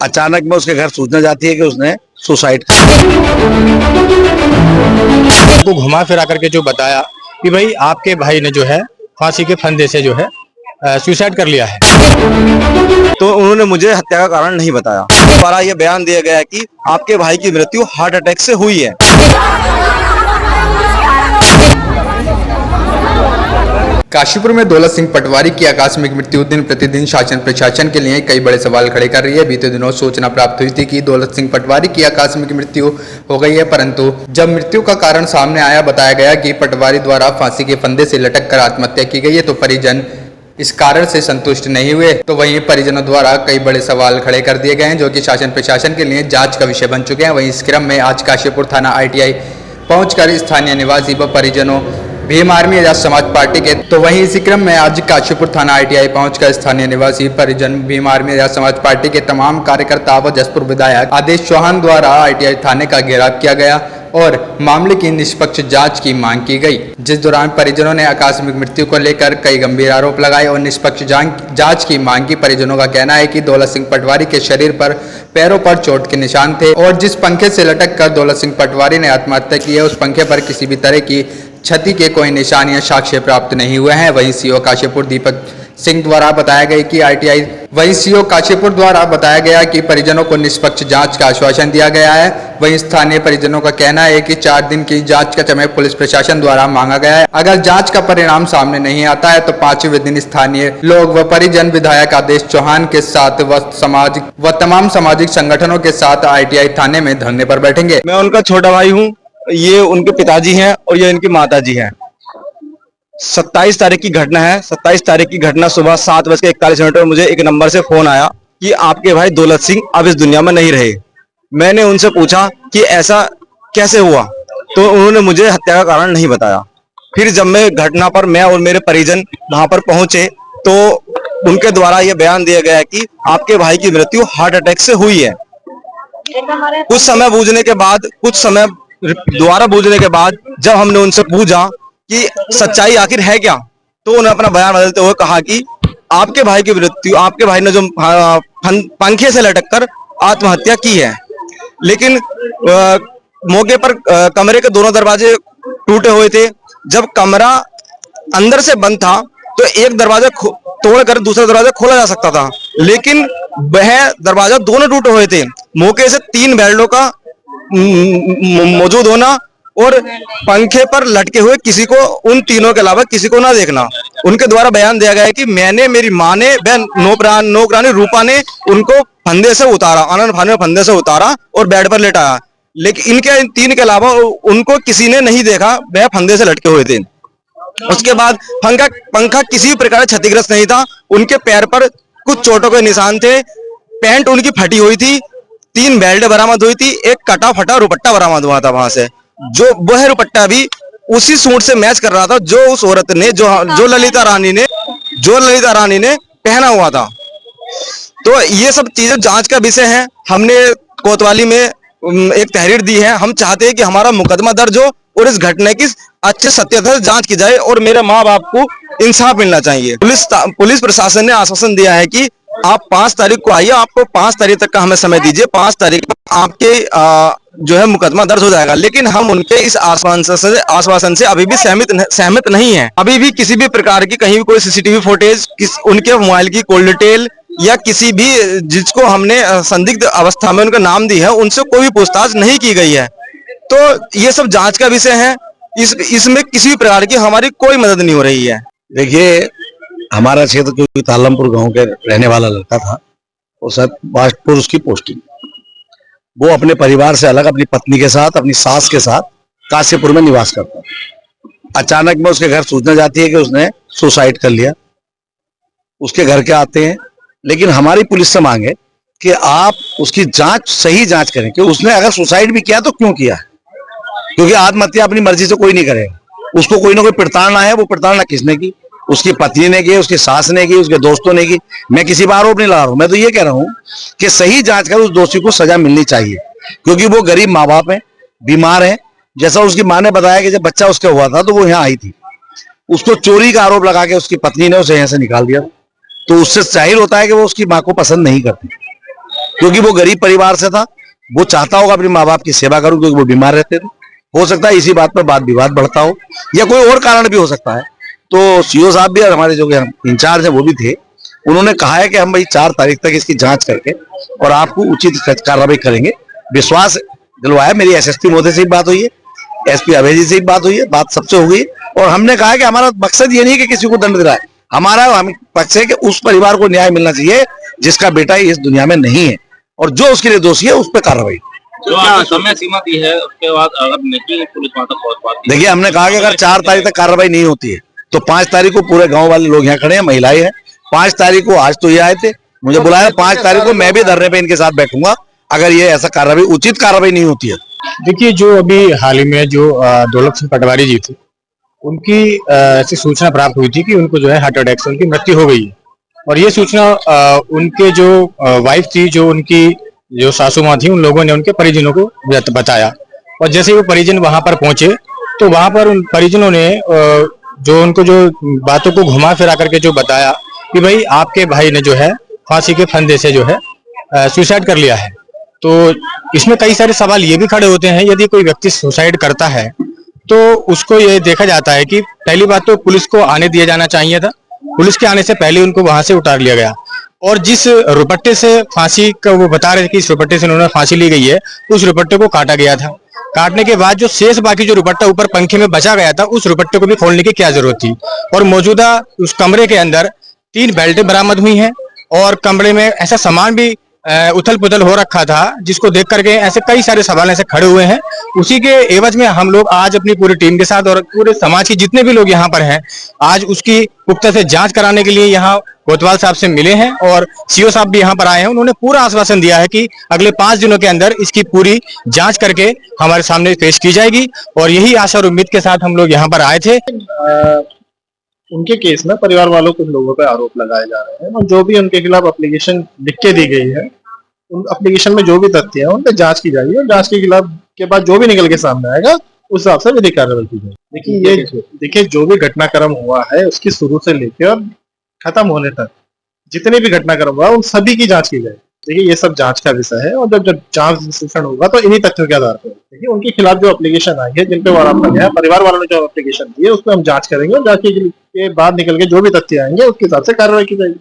अचानक में उसके घर सूचना जाती है कि उसने सुसाइड को घुमा फिरा करके जो बताया कि भाई आपके भाई ने जो है फांसी के फंदे से जो है सुसाइड कर लिया है। तो उन्होंने मुझे हत्या का कारण नहीं बताया। द्वारा यह बयान दिया गया है कि आपके भाई की मृत्यु हार्ट अटैक से हुई है। काशीपुर में दौलत सिंह पटवारी की आकस्मिक मृत्यु दिन प्रतिदिन शासन प्रशासन के लिए कई बड़े सवाल खड़े कर रही है। बीते दिनों सूचना प्राप्त हुई थी कि दौलत सिंह पटवारी की आकस्मिक मृत्यु हो गई है, परंतु जब मृत्यु का कारण सामने आया बताया गया कि पटवारी द्वारा फांसी के फंदे से लटक कर आत्महत्या की गई है, तो परिजन इस कारण से संतुष्ट नहीं हुए। तो वहीं परिजनों द्वारा कई बड़े सवाल खड़े कर दिए गए हैं जो कि शासन प्रशासन के लिए जांच का विषय बन चुके हैं। वहीं इस क्रम में आज काशीपुर थाना ITI पहुंचकर स्थानीय निवासी व परिजनों भीम आर्मी आजाद समाज पार्टी के वहीं इसी क्रम में आज काशीपुर थाना ITI पहुंचकर स्थानीय निवासी परिजन भीम आर्मी आजाद समाज पार्टी के तमाम कार्यकर्ता व जसपुर विधायक आदेश चौहान द्वारा ITI थाने का घेराव किया गया और मामले की निष्पक्ष जांच की मांग की गई, जिस दौरान परिजनों ने आकस्मिक मृत्यु को लेकर कई गंभीर आरोप लगाए और निष्पक्ष जांच की मांग की। परिजनों का कहना है कि दौलत सिंह पटवारी के शरीर पर पैरों पर चोट के निशान थे और जिस पंखे से लटक कर दौलत सिंह पटवारी ने आत्महत्या की है उस पंखे पर किसी भी तरह की क्षति के कोई निशान या साक्ष्य प्राप्त नहीं हुए हैं। वहीं CO काशीपुर दीपक सिंह द्वारा बताया गया कि CO काशीपुर द्वारा बताया गया कि परिजनों को निष्पक्ष जांच का आश्वासन दिया गया है। वहीं स्थानीय परिजनों का कहना है कि 4 दिन की जांच का समय पुलिस प्रशासन द्वारा मांगा गया है। अगर जांच का परिणाम सामने नहीं आता है तो 5वें दिन स्थानीय लोग व परिजन विधायक आदेश चौहान के साथ व तमाम सामाजिक संगठनों के साथ ITI थाने में धरने पर बैठेंगे। मैं उनका छोटा भाई हूँ, ये उनके पिताजी हैं और ये इनकी माताजी हैं। 27 तारीख की घटना है। 27 तारीख की घटना सुबह 7:41 मुझे एक नंबर से फोन आया कि आपके भाई दौलत सिंह अब इस दुनिया में नहीं रहे। मैंने उनसे पूछा कि ऐसा कैसे हुआ, तो उन्होंने मुझे हत्या का कारण नहीं बताया। फिर जब मैं घटना पर मैं और मेरे परिजन वहां पर पहुंचे तो उनके द्वारा यह बयान दिया गया है कि आपके भाई की मृत्यु हार्ट अटैक से हुई है। कुछ समय बूझने के बाद जब हमने उनसे पूछा कि सच्चाई आखिर है क्या, तो उन्होंने अपना बयान बदलते हुए कहा कि आपके भाई की मृत्यु, आपके भाई ने जो पंखे से लटककर आत्महत्या की है। लेकिन मौके पर कमरे के दोनों दरवाजे टूटे हुए थे। जब कमरा अंदर से बंद था तो एक दरवाजा तोड़कर दूसरा दरवाजा खोला जा सकता था, लेकिन वह दरवाजा दोनों टूटे हुए थे। मौके से 3 बेल्टों का मौजूद होना और पंखे पर लटके हुए किसी को, उन तीनों के अलावा किसी को ना देखना। उनके द्वारा बयान दिया गया है कि मैंने, मेरी माँ ने, नौकरानी रूपा ने उनको फंदे से उतारा, आनंद फानन फंदे से उतारा और बेड पर लेटाया। लेकिन इनके 3 के अलावा उनको किसी ने नहीं देखा, वह फंदे से लटके हुए थे। उसके बाद पंखा किसी भी प्रकार क्षतिग्रस्त नहीं था। उनके पैर पर कुछ चोटों के निशान थे। पैंट उनकी फटी हुई थी। 3 बेल्ट बरामद हुई थी। एक कटा फटा रुपट्टा बरामद हुआ था वहां से, जो वह रुपट्टा भी उसी सूट से मैच कर रहा था जो उस औरत ने, जो ललिता रानी ने पहना हुआ था। तो ये सब चीजें जांच का विषय है। हमने कोतवाली में एक तहरीर दी है। हम चाहते हैं कि हमारा मुकदमा दर्ज हो और इस घटना की अच्छे सत्यता से जांच की जाए और मेरे माँ बाप को इंसाफ मिलना चाहिए। पुलिस प्रशासन ने आश्वासन दिया है कि आप 5 तारीख को आइए, आपको 5 तारीख तक का हमें समय दीजिए, 5 तारीख को आपके जो है मुकदमा दर्ज हो जाएगा। लेकिन हम उनके इस आश्वासन से अभी भी सहमत नहीं है। अभी भी किसी भी प्रकार की कहीं भी कोई CCTV फुटेज, उनके मोबाइल की कॉल डिटेल या किसी भी जिसको हमने संदिग्ध अवस्था में उनका नाम दी है, उनसे कोई भी पूछताछ नहीं की गई है। तो ये सब जांच का विषय है। इसमें किसी भी प्रकार की हमारी कोई मदद नहीं हो रही है। देखिए, हमारा क्षेत्र जो तालमपुर गांव के रहने वाला लड़का था, वो सब बाजपुर उसकी पोस्टिंग, वो अपने परिवार से अलग अपनी पत्नी के साथ, अपनी सास के साथ काशीपुर में निवास करता था। अचानक में उसके घर सूचना जाती है कि उसने सुसाइड कर लिया। उसके घर के आते हैं, लेकिन हमारी पुलिस से मांगे कि आप उसकी सही जांच करें कि उसने अगर सुसाइड भी किया तो क्यों किया, क्योंकि आत्महत्या अपनी मर्जी से कोई नहीं करेगा। उसको कोई ना कोई प्रताड़ना है। वो प्रताड़ना किसने की? उसकी पत्नी ने की, उसकी सास ने की, उसके दोस्तों ने की। मैं किसी पर आरोप नहीं लगा रहा हूं। मैं तो ये कह रहा हूं कि सही जांच कर उस दोषी को सजा मिलनी चाहिए, क्योंकि वो गरीब माँ बाप है, बीमार है। जैसा उसकी माँ ने बताया कि जब बच्चा उसका हुआ था तो वो यहाँ आई थी, उसको चोरी का आरोप लगा के उसकी पत्नी ने उसे यहाँ से निकाल दिया। तो उससे जाहिर होता है कि वो उसकी माँ को पसंद नहीं करती। क्योंकि वो गरीब परिवार से था, वो चाहता होगा अपने माँ बाप की सेवा करूं क्योंकि वो बीमार रहते थे। हो सकता है इसी बात पर वाद विवाद बढ़ता हो या कोई और कारण भी हो सकता है। तो सीओ साहब भी और हमारे जो इंचार्ज है वो भी थे, उन्होंने कहा है कि हम भाई 4 तारीख तक इसकी जांच करके और आपको उचित कार्रवाई करेंगे। विश्वास दिलवाया। मेरी एसएसपी महोदय से भी बात हुई है, एसपी अभय जी से भी बात हुई है, बात सबसे हो गई और हमने कहा कि हमारा मकसद ये नहीं कि किसी को दंड दिलाए, हमारा हम पक्ष है कि उस परिवार को न्याय मिलना चाहिए जिसका बेटा इस दुनिया में नहीं है और जो उसके लिए दोषी है उस पर कार्रवाई। जो आपने समय सीमा दी है उसके बाद अगर नहीं पुलिस वहां तक पहुंच पाती है, देखिए हमने कहा कि अगर 4 तारीख तक कार्रवाई नहीं होती है तो 5 तारीख को पूरे गांव वाले लोग यहाँ खड़े हैं, महिलाएं हैं। 5 तारीख को आज तो ये आए थे, मुझे बुलाया, 5 तारीख को मैं भी धरने पे इनके साथ बैठूंगा अगर ये ऐसा कार्रवाई उचित कार्रवाई नहीं होती है। देखिए, जो अभी हाल ही में जो दौलत सिंह पटवारी जी थे, उनकी ऐसी सूचना प्राप्त हुई थी कि उनको जो है हार्ट अटैक से उनकी मृत्यु हो गई है। और ये सूचना उनके जो वाइफ थी, जो उनकी जो सासू माँ थी, उन लोगों ने उनके परिजनों को बताया। और जैसे ही वो परिजन वहां पर पहुंचे तो वहां पर उन परिजनों ने जो उनको जो बातों को घुमा फिरा करके जो बताया कि भाई आपके भाई ने जो है फांसी के फंदे से जो है सुसाइड कर लिया है। तो इसमें कई सारे सवाल ये भी खड़े होते हैं, यदि कोई व्यक्ति सुसाइड करता है तो उसको ये देखा जाता है कि पहली बात तो पुलिस को आने दिया जाना चाहिए था, पुलिस के आने से पहले उनको वहां से उतार लिया गया। और जिस रुपट्टे से फांसी का वो बता रहे थे कि इस रुपट्टे से उन्होंने फांसी ली गई है, उस रुपट्टे को काटा गया था। काटने के बाद जो शेष बाकी जो रुपट्टा ऊपर पंखे में बचा गया था, उस रुपट्टे को भी खोलने की क्या जरूरत थी। और मौजूदा उस कमरे के अंदर 3 बेल्टें बरामद हुई हैं और कमरे में ऐसा सामान भी उथल पुथल हो रखा था जिसको देख करके ऐसे कई सारे सवाल ऐसे खड़े हुए हैं। उसी के एवज में हम लोग आज अपनी पूरी टीम के साथ और पूरे समाज के जितने भी लोग यहाँ पर हैं, आज उसकी पुख्ता से जांच कराने के लिए यहाँ कोतवाल साहब से मिले हैं और सीओ साहब भी यहाँ पर आए हैं। उन्होंने पूरा आश्वासन दिया है कि अगले 5 दिनों के अंदर इसकी पूरी जांच करके हमारे सामने पेश की जाएगी। और यही आशा और उम्मीद के साथ हम लोग यहाँ पर आए थे। उनके केस में परिवार वालों कुछ लोगों पे आरोप लगाए जा रहे हैं और जो भी उनके खिलाफ एप्लीकेशन लिख के दी गई है, उन एप्लीकेशन में जो भी तथ्य है उन पे जांच की जाएगी और जांच के खिलाफ के बाद जो भी निकल के सामने आएगा उस हिसाब से विधिक कार्रवाई की जाएगी। देखिए जो भी घटनाक्रम हुआ है उसकी शुरू से लेकर और खत्म होने तक जितने भी घटनाक्रम हुआ उन सभी की जांच की जाएगी। देखिए ये सब जांच का विषय है और जब जांच विश्लेषण होगा तो इन्हीं तथ्यों के आधार पर देखिए उनके खिलाफ जो एप्लीकेशन आई है, जिन पे वार आपका गया, परिवार वालों ने जो एप्लीकेशन दी है उस पर हम जांच करेंगे और जांच के बाद निकल के जो भी तथ्य आएंगे उसके हिसाब से कार्रवाई की जाएगी।